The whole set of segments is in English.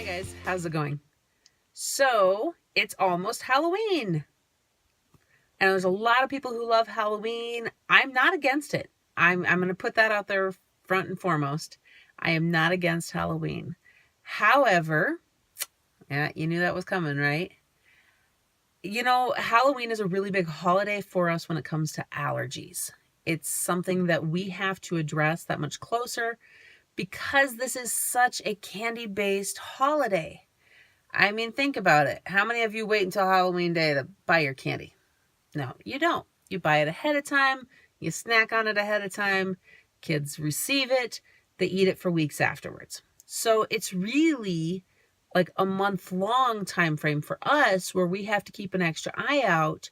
Hey guys, how's it going? So, it's almost Halloween. And there's a lot of people who love Halloween. I'm not against it. I'm going to put that out there front and foremost. I am not against Halloween. However, yeah, you knew that was coming, right? Halloween is a really big holiday for us when it comes to allergies. It's something that we have to address that much closer because this is such a candy-based holiday. I mean, think about it. How many of you wait until Halloween Day to buy your candy? No, you don't. You buy it ahead of time. You snack on it ahead of time. Kids receive it. They eat it for weeks afterwards. So it's really like a month-long time frame for us where we have to keep an extra eye out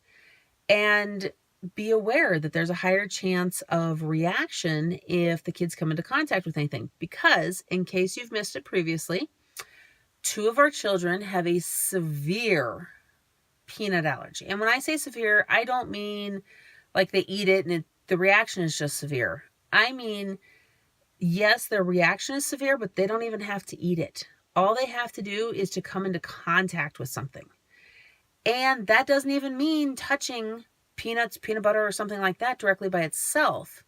and be aware that there's a higher chance of reaction if the kids come into contact with anything. Because in case you've missed it previously, 2 of our children have a severe peanut allergy. And when I say severe, I don't mean like they eat it and the reaction is just severe. I mean, yes, their reaction is severe, but they don't even have to eat it. All they have to do is to come into contact with something. And that doesn't even mean touching peanuts, peanut butter, or something like that directly by itself.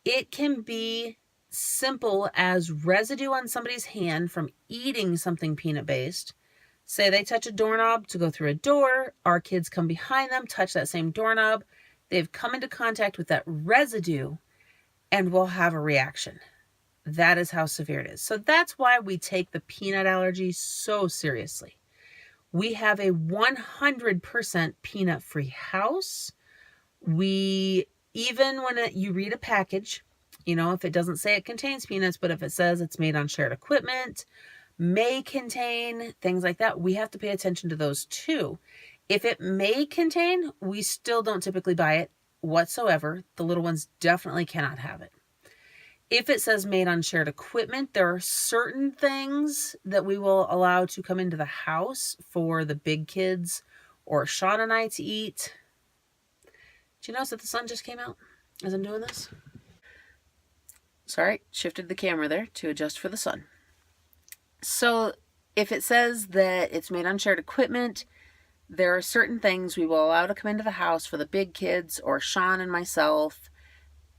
It can be simple as residue on somebody's hand from eating something peanut-based. Say they touch a doorknob to go through a door, our kids come behind them, touch that same doorknob, they've come into contact with that residue and will have a reaction. That is how severe it is. So that's why we take the peanut allergy so seriously. We have a 100% peanut-free house. Even when you read a package, if it doesn't say it contains peanuts, but if it says it's made on shared equipment, may contain, things like that, we have to pay attention to those too. If it may contain, we still don't typically buy it whatsoever. The little ones definitely cannot have it. If it says made on shared equipment, there are certain things that we will allow to come into the house for the big kids or Sean and I to eat. Do you notice that the sun just came out as I'm doing this? Sorry, shifted the camera there to adjust for the sun. So if it says that it's made on shared equipment, there are certain things we will allow to come into the house for the big kids or Sean and myself.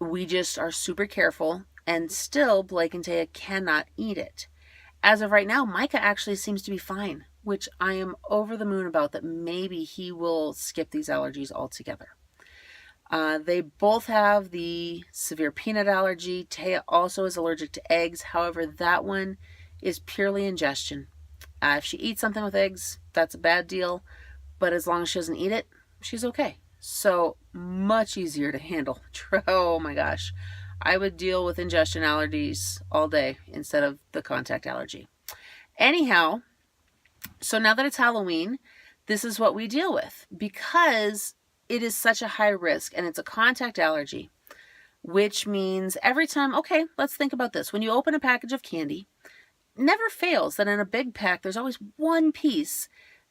We just are super careful, and still Blake and Taya cannot eat it. As of right now, Micah actually seems to be fine, which I am over the moon about, that maybe he will skip these allergies altogether. They both have the severe peanut allergy. Taya also is allergic to eggs. However, that one is purely ingestion. If she eats something with eggs, that's a bad deal. But as long as she doesn't eat it, she's okay. So much easier to handle. Oh my gosh. I would deal with ingestion allergies all day instead of the contact allergy. Anyhow, so now that it's Halloween, this is what we deal with because it is such a high risk and it's a contact allergy, which means every time, okay, let's think about this. When you open a package of candy, never fails that in a big pack, there's always one piece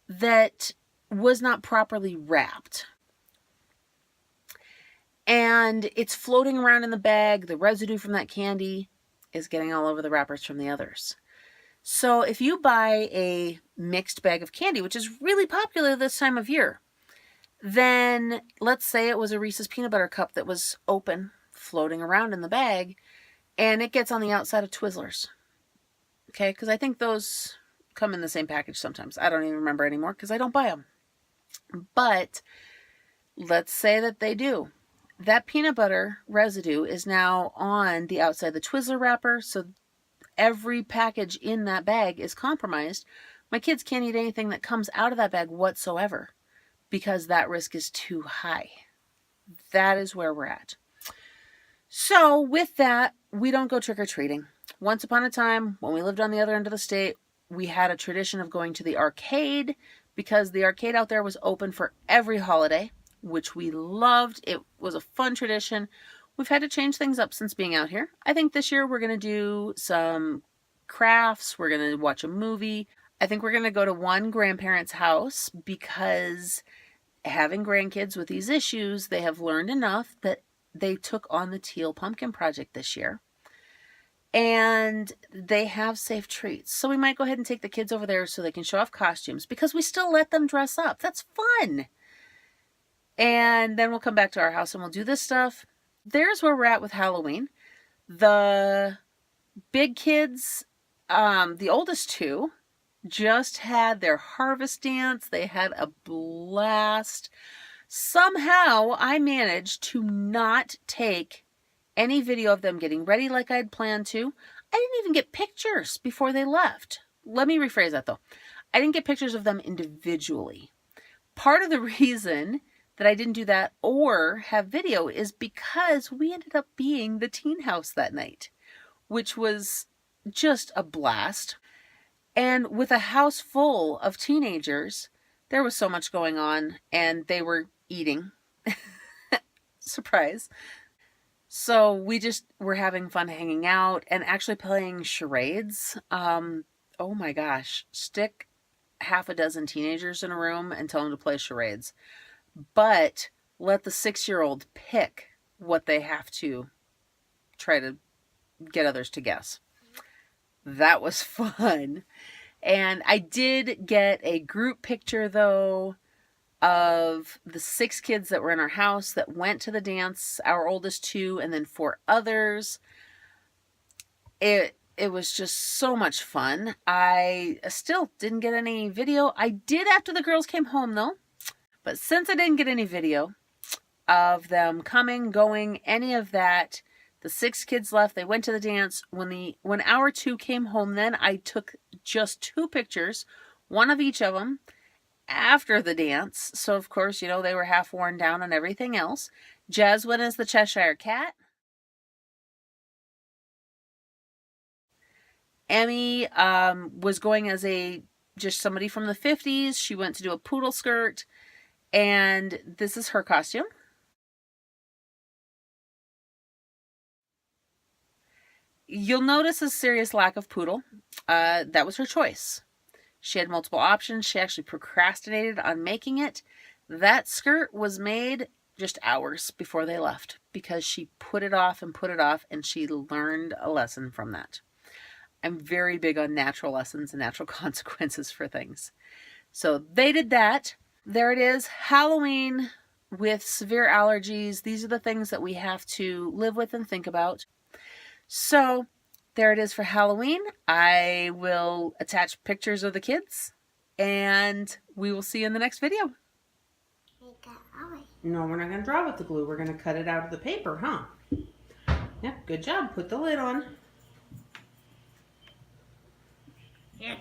that was not properly wrapped. And it's floating around in the bag. The residue from that candy is getting all over the wrappers from the others. So if you buy a mixed bag of candy, which is really popular this time of year, then let's say it was a Reese's peanut butter cup that was open, floating around in the bag, and it gets on the outside of Twizzlers. Okay, because I think those come in the same package sometimes. I don't even remember anymore because I don't buy them. But let's say that they do. That peanut butter residue is now on the outside of the Twizzler wrapper, so every package in that bag is compromised. My kids can't eat anything that comes out of that bag whatsoever because that risk is too high. That is where we're at. So with that, we don't go trick-or-treating. Once upon a time, when we lived on the other end of the state, we had a tradition of going to the arcade because the arcade out there was open for every holiday, which we loved. It was a fun tradition. We've had to change things up since being out here. I think this year we're going to do some crafts. We're going to watch a movie. I think we're going to go to one grandparent's house because having grandkids with these issues, they have learned enough that they took on the Teal Pumpkin Project this year. and they have safe treats. So we might go ahead and take the kids over there so they can show off costumes, because we still let them dress up. That's fun. And then we'll come back to our house and we'll do this stuff. There's where we're at with Halloween. The big kids, the oldest two, just had their harvest dance. They had a blast. Somehow I managed to not take any video of them getting ready like I'd planned to. I didn't even get pictures before they left. Let me rephrase that though. I didn't get pictures of them individually. Part of the reason that I didn't do that or have video is because we ended up being the teen house that night, which was just a blast. And with a house full of teenagers, there was so much going on, and they were eating. Surprise. So we just were having fun hanging out and actually playing charades. Oh my gosh. Stick half a dozen teenagers in a room and tell them to play charades. But let the 6-year-old pick what they have to try to get others to guess. That was fun. And I did get a group picture, though, of the 6 kids that were in our house that went to the dance, our oldest 2, and then 4 others. It was just so much fun. I still didn't get any video. I did after the girls came home, though. But since I didn't get any video of them coming, going, any of that, the 6 kids left. They went to the dance. When our 2 came home, then I took just 2 pictures, one of each of them, after the dance. So, of course, they were half worn down and everything else. Jez went as the Cheshire Cat. Emmy was going as just somebody from the 50s. She went to do a poodle skirt. And this is her costume. You'll notice a serious lack of poodle. That was her choice. She had multiple options. She actually procrastinated on making it. That skirt was made just hours before they left because she put it off, and she learned a lesson from that. I'm very big on natural lessons and natural consequences for things. So they did that. There it is, Halloween with severe allergies. These are the things that we have to live with and think about. So there it is for Halloween. I will attach pictures of the kids, and we will see you in the next video. No, we're not going to draw with the glue. We're going to cut it out of the paper, huh? Yep, good job. Put the lid on. Yeah.